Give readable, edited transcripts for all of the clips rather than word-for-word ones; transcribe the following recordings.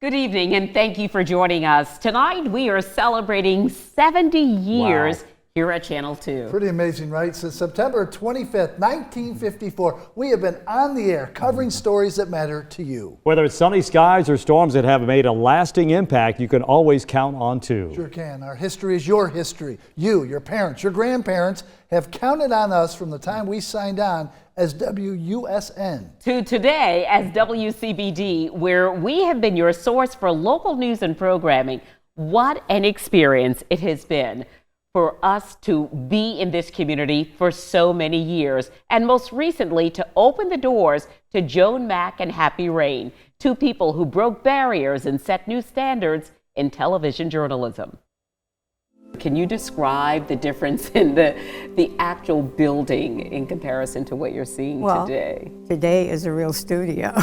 Good evening, and thank you for joining us. Tonight, we are celebrating 70 years here at Channel 2. Pretty amazing, right? Since September 25th, 1954, we have been on the air covering stories that matter to you. Whether it's sunny skies or storms that have made a lasting impact, you can always count on 2. Sure can. Our history is your history. You, your parents, your grandparents have counted on us from the time we signed on as WUSN. To today as WCBD, where we have been your source for local news and programming. What an experience it has been for us to be in this community for so many years, and most recently to open the doors to Joan Mack and Happy Rain, 2 people who broke barriers and set new standards in television journalism. Can you describe the difference in the actual building in comparison to what you're seeing today? Today is a real studio.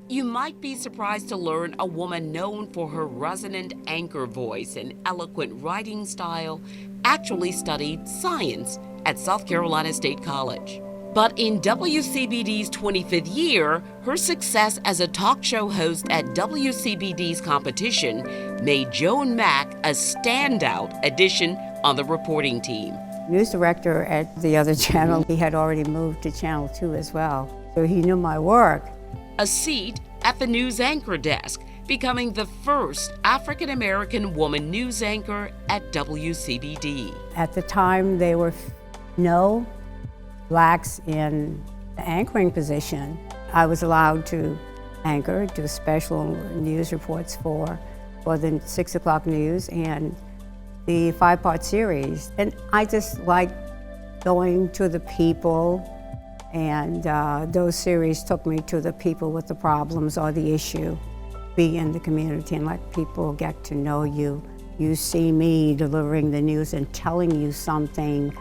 You might be surprised to learn a woman known for her resonant anchor voice and eloquent writing style actually studied science at South Carolina State College. But in WCBD's 25th year, her success as a talk show host at WCBD's competition made Joan Mack a standout addition on the reporting team. News director at the other channel, he had already moved to Channel 2 as well, so he knew my work. A seat at the news anchor desk, becoming the first African-American woman news anchor at WCBD. At the time, there were no blacks in the anchoring position. I was allowed to anchor, do special news reports for the 6 o'clock news and the 5-part series. And I just liked going to the people, and those series took me to the people with the problems or the issue. Be in the community and let people get to know you. You see me delivering the news and telling you something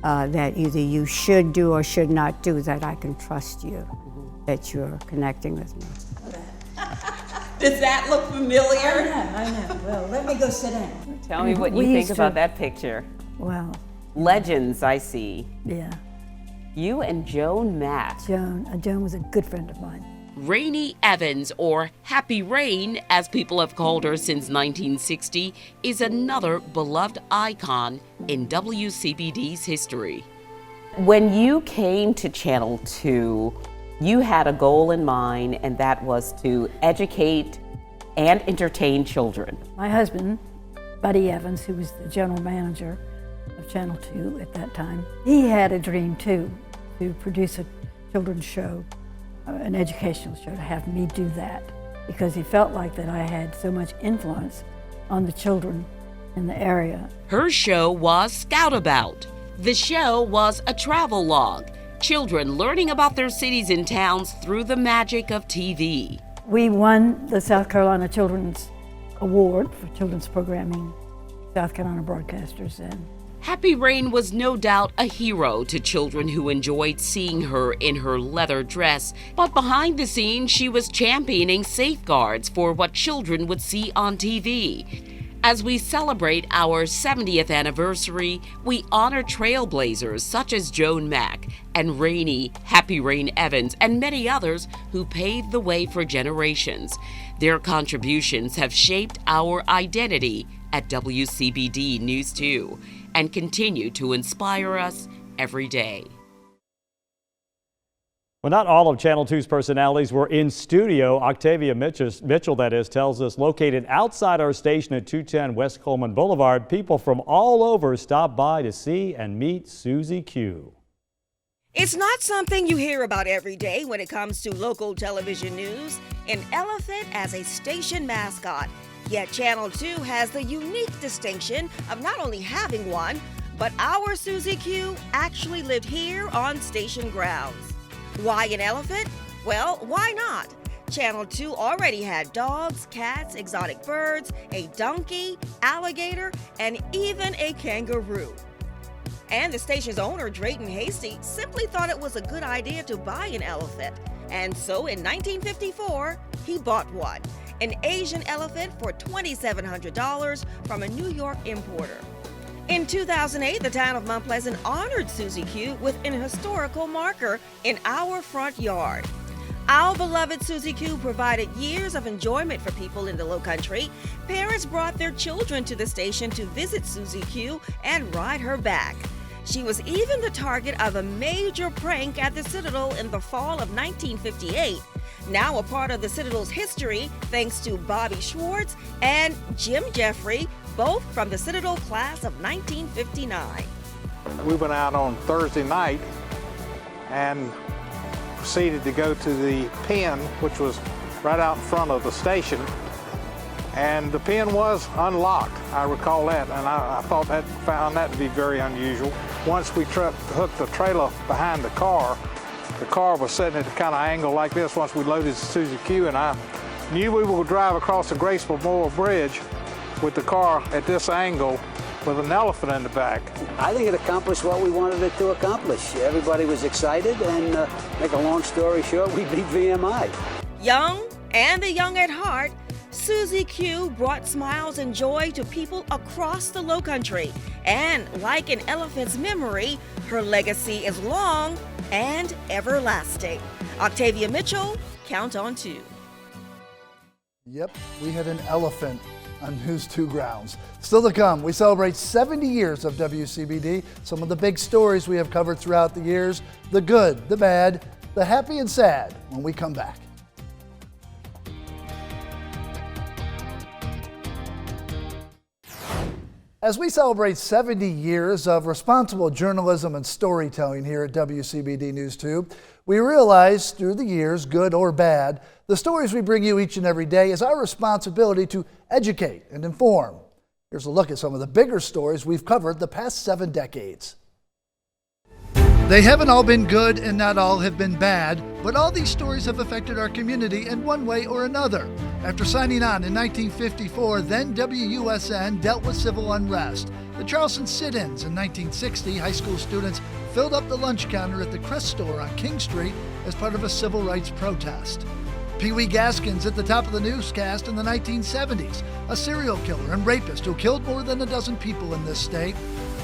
that either you should do or should not do, that I can trust you, that you're connecting with me. Does that look familiar? I know. Well, let me go sit down. Tell me what you think about that picture. Well, Legends, I see. yeah. You and Joan Mack. Joan was a good friend of mine. Rainey Evans, or Happy Rain, as people have called her since 1960, is another beloved icon in WCBD's history. When you came to Channel 2, you had a goal in mind, and that was to educate and entertain children. My husband, Buddy Evans, who was the general manager of Channel 2 at that time, he had a dream too, to produce a children's show, an educational show, to have me do that, because he felt like that I had so much influence on the children in the area. Her show was Scout About. The show was a travel log, children learning about their cities and towns through the magic of TV. We won the South Carolina Children's Award for children's programming, South Carolina broadcasters, and Happy Rain was no doubt a hero to children who enjoyed seeing her in her leather dress, but behind the scenes she was championing safeguards for what children would see on TV. As we celebrate our 70th anniversary, we honor trailblazers such as Joan Mack and Rainey Happy Rain Evans and many others who paved the way for generations. Their contributions have shaped our identity at WCBD News 2 and continue to inspire us every day. Well, not all of Channel 2's personalities were in studio. Octavia Mitchell, that is, tells us located outside our station at 210 West Coleman Boulevard, people from all over stopped by to see and meet Susie Q. It's not something you hear about every day when it comes to local television news. An elephant as a station mascot. Yet Channel 2 has the unique distinction of not only having one, but our Susie Q actually lived here on station grounds. Why an elephant? Well, why not? Channel 2 already had dogs, cats, exotic birds, a donkey, alligator, and even a kangaroo. And the station's owner, Drayton Hasty, simply thought it was a good idea to buy an elephant. And so in 1954, he bought one, an Asian elephant for $2,700 from a New York importer. In 2008, the town of Mount Pleasant honored Susie Q with an historical marker in our front yard. Our beloved Susie Q provided years of enjoyment for people in the Lowcountry. Parents brought their children to the station to visit Susie Q and ride her back. She was even the target of a major prank at the Citadel in the fall of 1958. Now a part of the Citadel's history thanks to Bobby Schwartz and Jim Jeffrey, both from the Citadel class of 1959. We went out on Thursday night and proceeded to go to the pen, which was right out in front of the station, and the pen was unlocked. I recall that, and I found that to be very unusual. Once we hooked the trailer behind the car was sitting at a kind of angle like this once we loaded the Susie Q, and I knew we would drive across the Grace Memorial Bridge with the car at this angle with an elephant in the back. I think it accomplished what we wanted it to accomplish. Everybody was excited, and make a long story short, we beat VMI. Young and the young at heart, Susie Q brought smiles and joy to people across the Lowcountry. And like an elephant's memory, her legacy is long and everlasting. Octavia Mitchell, Count on 2. Yep, we had an elephant on News 2 grounds. Still to come, we celebrate 70 years of WCBD. Some of the big stories we have covered throughout the years, the good, the bad, the happy and sad, when we come back. As we celebrate 70 years of responsible journalism and storytelling here at WCBD News 2, we realize through the years, good or bad, the stories we bring you each and every day is our responsibility to educate and inform. Here's a look at some of the bigger stories we've covered the past 7 decades. They haven't all been good and not all have been bad, but all these stories have affected our community in one way or another. After signing on in 1954, then WUSN dealt with civil unrest. The Charleston sit-ins in 1960, high school students filled up the lunch counter at the Crest store on King Street as part of a civil rights protest. Pee Wee Gaskins at the top of the newscast in the 1970s, a serial killer and rapist who killed more than a dozen people in this state.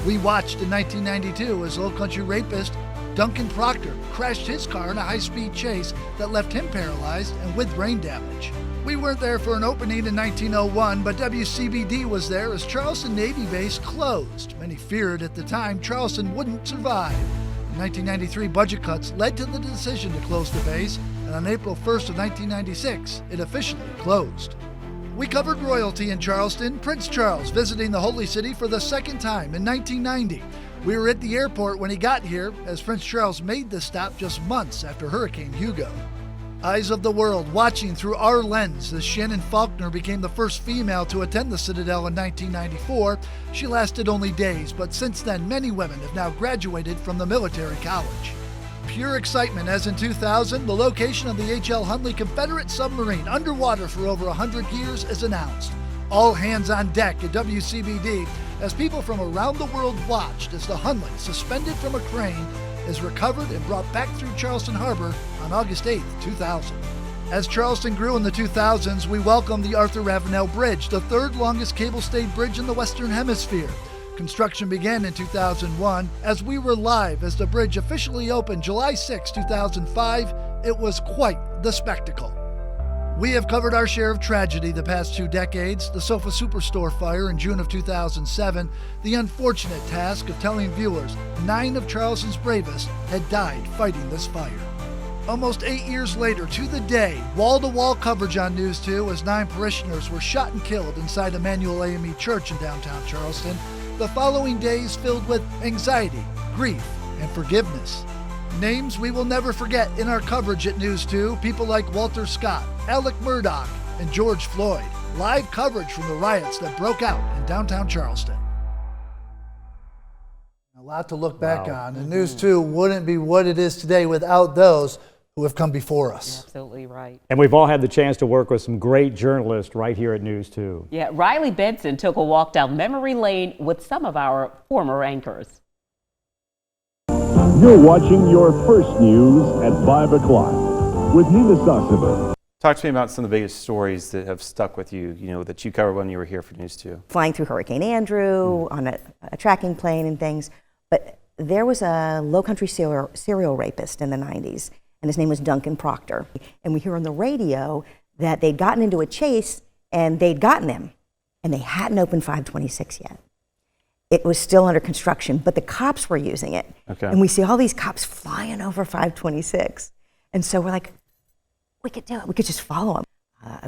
We watched in 1992 as Lowcountry rapist Duncan Proctor crashed his car in a high-speed chase that left him paralyzed and with brain damage. We weren't there for an opening in 1901, but WCBD was there as Charleston Navy Base closed. Many feared at the time Charleston wouldn't survive. In 1993, budget cuts led to the decision to close the base, and on April 1st of 1996, it officially closed. We covered royalty in Charleston, Prince Charles visiting the Holy City for the second time in 1990. We were at the airport when he got here, as Prince Charles made the stop just months after Hurricane Hugo. Eyes of the world watching through our lens as Shannon Faulkner became the first female to attend the Citadel in 1994. She lasted only days, but since then many women have now graduated from the military college. Pure excitement as in 2000, the location of the H.L. Hundley Confederate submarine underwater for over 100 years is announced. All hands on deck at WCBD as people from around the world watched as the Hundley, suspended from a crane, is recovered and brought back through Charleston Harbor on August 8, 2000. As Charleston grew in the 2000s, we welcomed the Arthur Ravenel Bridge, the third longest cable-stayed bridge in the Western Hemisphere. Construction began in 2001 as we were live as the bridge officially opened July 6, 2005. It was quite the spectacle. We have covered our share of tragedy the past 2 decades, the Sofa Superstore fire in June of 2007, the unfortunate task of telling viewers 9 of Charleston's bravest had died fighting this fire. Almost 8 years later, to the day, wall-to-wall coverage on News 2 as 9 parishioners were shot and killed inside Emmanuel AME Church in downtown Charleston. The following days filled with anxiety, grief, and forgiveness. Names we will never forget in our coverage at News 2, people like Walter Scott, Alec Murdoch, and George Floyd. Live coverage from the riots that broke out in downtown Charleston. A lot to look back on, and News 2 wouldn't be what it is today without those who have come before us. Absolutely right. And we've all had the chance to work with some great journalists right here at News 2. Yeah, Riley Benson took a walk down memory lane with some of our former anchors. You're watching your first news at 5 o'clock with Nina Sosova. Talk to me about some of the biggest stories that have stuck with you, that you covered when you were here for News 2. Flying through Hurricane Andrew on a tracking plane and things. But there was a Lowcountry serial rapist in the 90s. and his name was Duncan Proctor. And we hear on the radio that they'd gotten into a chase and they'd gotten him, and they hadn't opened 526 yet. It was still under construction, but the cops were using it. Okay. And we see all these cops flying over 526. And so we're like, we could do it. We could just follow them.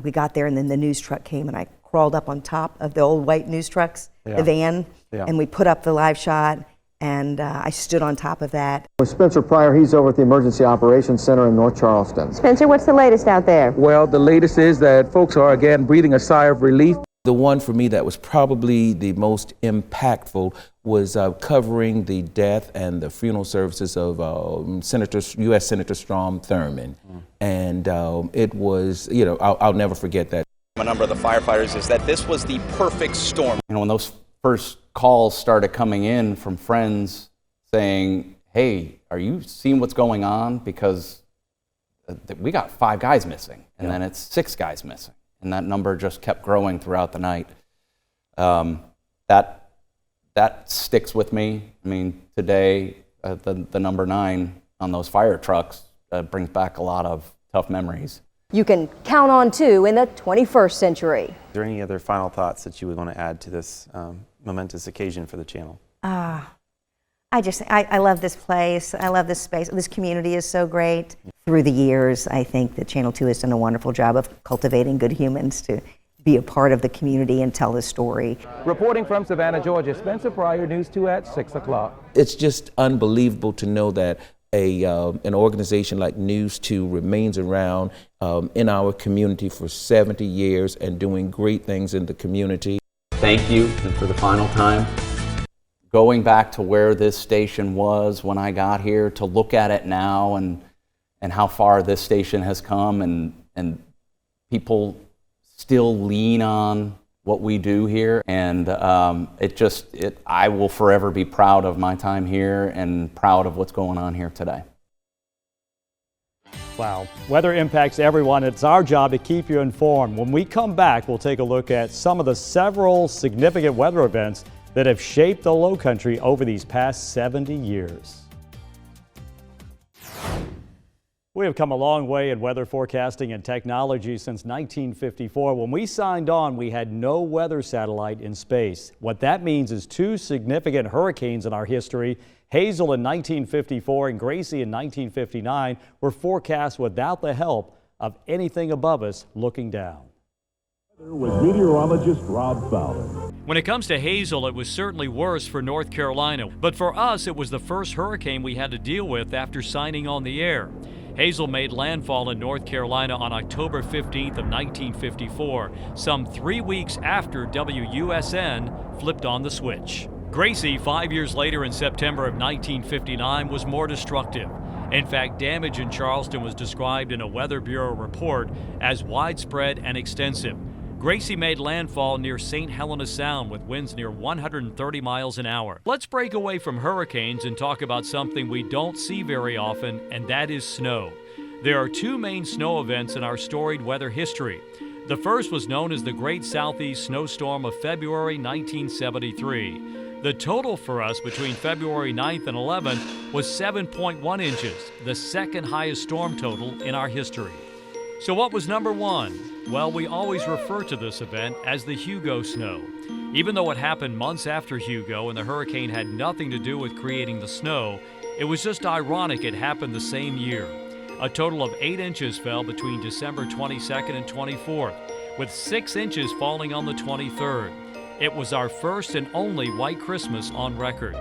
We got there, and then the news truck came, and I crawled up on top of the old white news trucks, the van, and we put up the live shot, and I stood on top of that. With Spencer Pryor, he's over at the Emergency Operations Center in North Charleston. Spencer, what's the latest out there? Well, the latest is that folks are again breathing a sigh of relief. The one for me that was probably the most impactful was covering the death and the funeral services of U.S. Senator Strom Thurmond. And it was, you know, I'll never forget that. A number of the firefighters is that this was the perfect storm. You know, when those first calls started coming in from friends saying, hey, are you seeing what's going on? Because we got 5 guys missing, and then it's 6 guys missing. And that number just kept growing throughout the night. That sticks with me. I mean, today, the number 9 on those fire trucks brings back a lot of tough memories. You can count on 2 in the 21st century. Is there any other final thoughts that you would want to add to this momentous occasion for the channel? I love this place. I love this space. This community is so great. Through the years, I think that Channel 2 has done a wonderful job of cultivating good humans to be a part of the community and tell the story. Reporting from Savannah, Georgia, Spencer Pryor, News 2 at 6 o'clock. It's just unbelievable to know that an organization like News 2 remains around in our community for 70 years and doing great things in the community. Thank you, and for the final time, going back to where this station was when I got here, to look at it now and how far this station has come, and people still lean on what we do here, and I will forever be proud of my time here and proud of what's going on here today. Wow. Weather impacts everyone. It's our job to keep you informed. When we come back, we'll take a look at some of the several significant weather events that have shaped the Lowcountry over these past 70 years. We have come a long way in weather forecasting and technology since 1954. When we signed on, we had no weather satellite in space. What that means is 2 significant hurricanes in our history, Hazel in 1954 and Gracie in 1959, were forecast without the help of anything above us looking down. With meteorologist Rob Fowler. When it comes to Hazel, it was certainly worse for North Carolina, but for us, it was the first hurricane we had to deal with after signing on the air. Hazel made landfall in North Carolina on October 15th of 1954, some 3 weeks after WUSN flipped on the switch. Gracie, 5 years later in September of 1959, was more destructive. In fact, damage in Charleston was described in a Weather Bureau report as widespread and extensive. Gracie made landfall near St. Helena Sound with winds near 130 miles an hour. Let's break away from hurricanes and talk about something we don't see very often, and that is snow. There are 2 main snow events in our storied weather history. The first was known as the Great Southeast Snowstorm of February 1973. The total for us between February 9th and 11th was 7.1 inches, the second highest storm total in our history. So what was number 1? Well, we always refer to this event as the Hugo snow. Even though it happened months after Hugo and the hurricane had nothing to do with creating the snow, it was just ironic it happened the same year. A total of 8 inches fell between December 22nd and 24th, with 6 inches falling on the 23rd. It was our first and only white Christmas on record.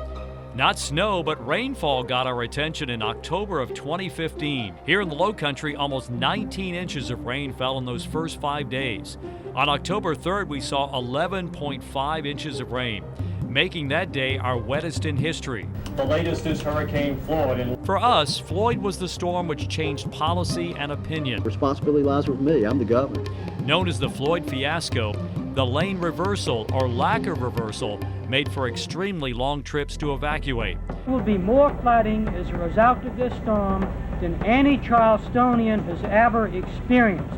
Not snow, but rainfall got our attention in October of 2015. Here in the Lowcountry, almost 19 inches of rain fell in those first 5 days. On October 3rd, we saw 11.5 inches of rain, making that day our wettest in history. The latest is Hurricane Floyd. For us, Floyd was the storm which changed policy and opinion. Responsibility lies with me. I'm the governor. Known as the Floyd fiasco, the lane reversal or lack of reversal made for extremely long trips to evacuate. There will be more flooding as a result of this storm than any Charlestonian has ever experienced.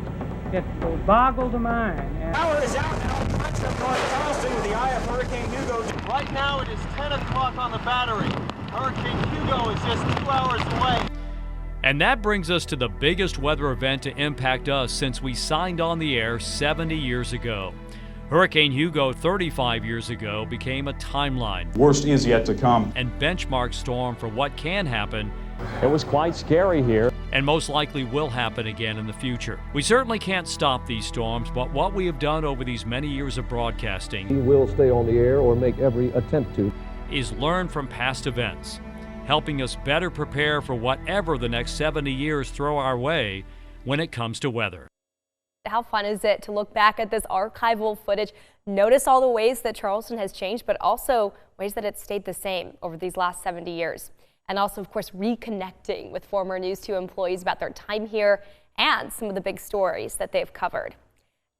It will boggle the mind. Power is out now. West of North Charleston with the eye of Hurricane Hugo. Right now it is 10 o'clock on the battery. Hurricane Hugo is just 2 hours away. And that brings us to the biggest weather event to impact us since we signed on the air 70 years ago. Hurricane Hugo 35 years ago became a timeline. Worst is yet to come. And benchmark storm for what can happen. It was quite scary here. And most likely will happen again in the future. We certainly can't stop these storms, but what we have done over these many years of broadcasting, We will stay on the air or make every attempt to. is learn from past events, helping us better prepare for whatever the next 70 years throw our way when it comes to weather. How fun is it to look back at this archival footage, notice all the ways that Charleston has changed, but also ways that it's stayed the same over these last 70 years. And also, of course, reconnecting with former News 2 employees about their time here and some of the big stories that they've covered.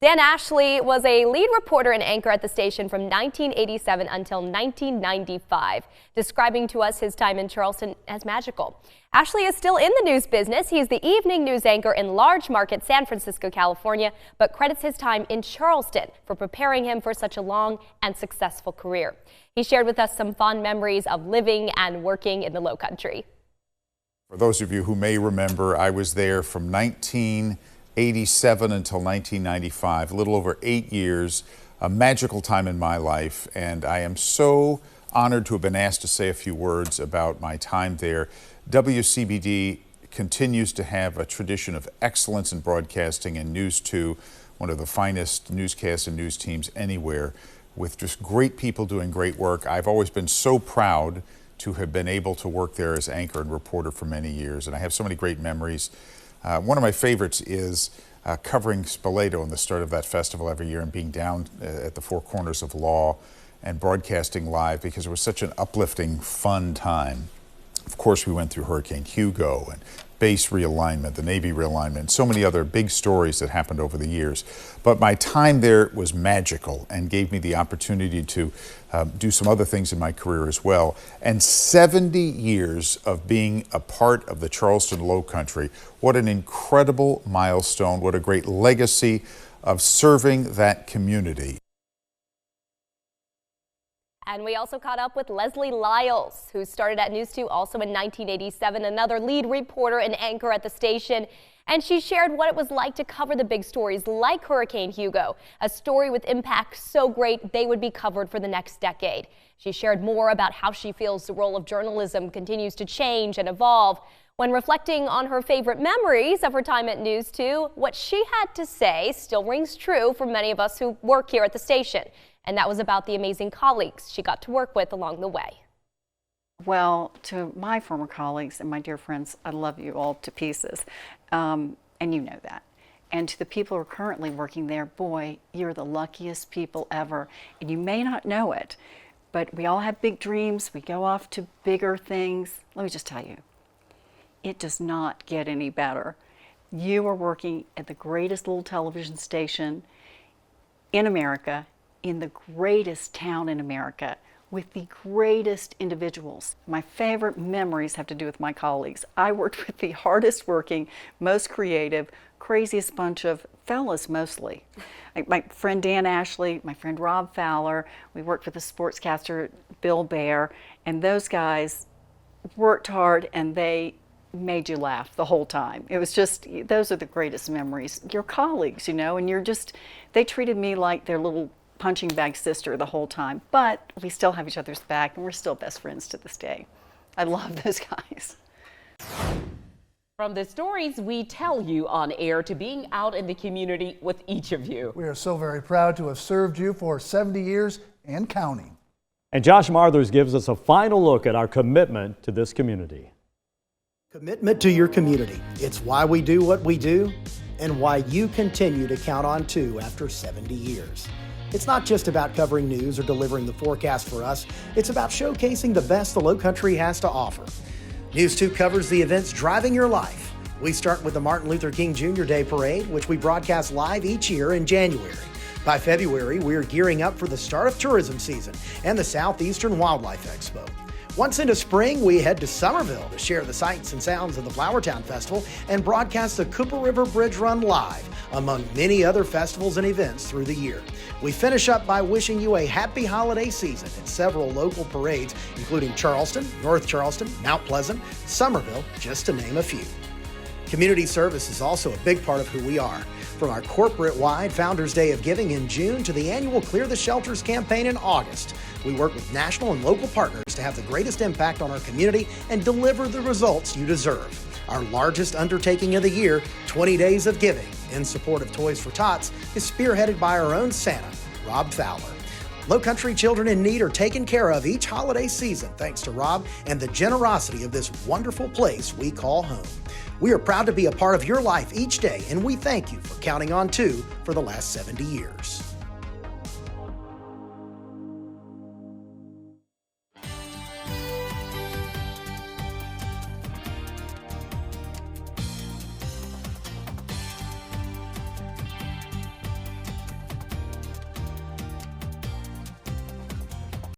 Dan Ashley was a lead reporter and anchor at the station from 1987 until 1995, describing to us his time in Charleston as magical. Ashley is still in the news business. He is the evening news anchor in Large Market, San Francisco, California, but credits his time in Charleston for preparing him for such a long and successful career. He shared with us some fond memories of living and working in the Lowcountry. For those of you who may remember, I was there from 1987 until 1995, a little over 8 years, a magical time in my life, and I am so honored to have been asked to say a few words about my time there. WCBD continues to have a tradition of excellence in broadcasting, and News 2, one of the finest newscasts and news teams anywhere, with just great people doing great work. I've always been so proud to have been able to work there as anchor and reporter for many years, and I have so many great memories. One of my favorites is covering Spoleto and the start of that festival every year and being down at the Four Corners of Law and broadcasting live because it was such an uplifting, fun time. Of course, we went through Hurricane Hugo and base realignment, the Navy realignment, so many other big stories that happened over the years. But my time there was magical and gave me the opportunity to do some other things in my career as well. And 70 years of being a part of the Charleston Lowcountry, what an incredible milestone, what a great legacy of serving that community. And we also caught up with Leslie Lyles, who started at News 2 also in 1987, another lead reporter and anchor at the station. And she shared what it was like to cover the big stories like Hurricane Hugo, a story with impact so great they would be covered for the next decade. She shared more about how she feels the role of journalism continues to change and evolve. When reflecting on her favorite memories of her time at News 2, what she had to say still rings true for many of us who work here at the station. And that was about the amazing colleagues she got to work with along the way. Well, to my former colleagues and my dear friends, I love you all to pieces, and you know that. And to the people who are currently working there, boy, you're the luckiest people ever. And you may not know it, but we all have big dreams. We go off to bigger things. Let me just tell you, it does not get any better. You are working at the greatest little television station in America, in the greatest town in America, with the greatest individuals. My favorite memories have to do with my colleagues. I worked with the hardest working, most creative, craziest bunch of fellas mostly. Like my friend Dan Ashley, my friend Rob Fowler, we worked with the sportscaster Bill Baer, and those guys worked hard and they made you laugh the whole time. It was just, those are the greatest memories. Your colleagues, you know, and you're just, they treated me like their little punching bag sister the whole time, but we still have each other's back and we're still best friends to this day. I love those guys. From the stories we tell you on air to being out in the community with each of you. We are so very proud to have served you for 70 years and counting. And Josh Marthers gives us a final look at our commitment to this community. Commitment to your community. It's why we do what we do and why you continue to count on 2 after 70 years. It's not just about covering news or delivering the forecast for us. It's about showcasing the best the Lowcountry has to offer. News 2 covers the events driving your life. We start with the Martin Luther King Jr. Day Parade, which we broadcast live each year in January. By February, we're gearing up for the start of tourism season and the Southeastern Wildlife Expo. Once into spring, we head to Somerville to share the sights and sounds of the Flowertown Festival and broadcast the Cooper River Bridge Run live, among many other festivals and events through the year. We finish up by wishing you a happy holiday season in several local parades, including Charleston, North Charleston, Mount Pleasant, Somerville, just to name a few. Community service is also a big part of who we are. From our corporate-wide Founders Day of Giving in June to the annual Clear the Shelters campaign in August, we work with national and local partners to have the greatest impact on our community and deliver the results you deserve. Our largest undertaking of the year, 20 Days of Giving, in support of Toys for Tots, is spearheaded by our own Santa, Rob Fowler. Lowcountry children in need are taken care of each holiday season thanks to Rob and the generosity of this wonderful place we call home. We are proud to be a part of your life each day, and we thank you for counting on 2 for the last 70 years.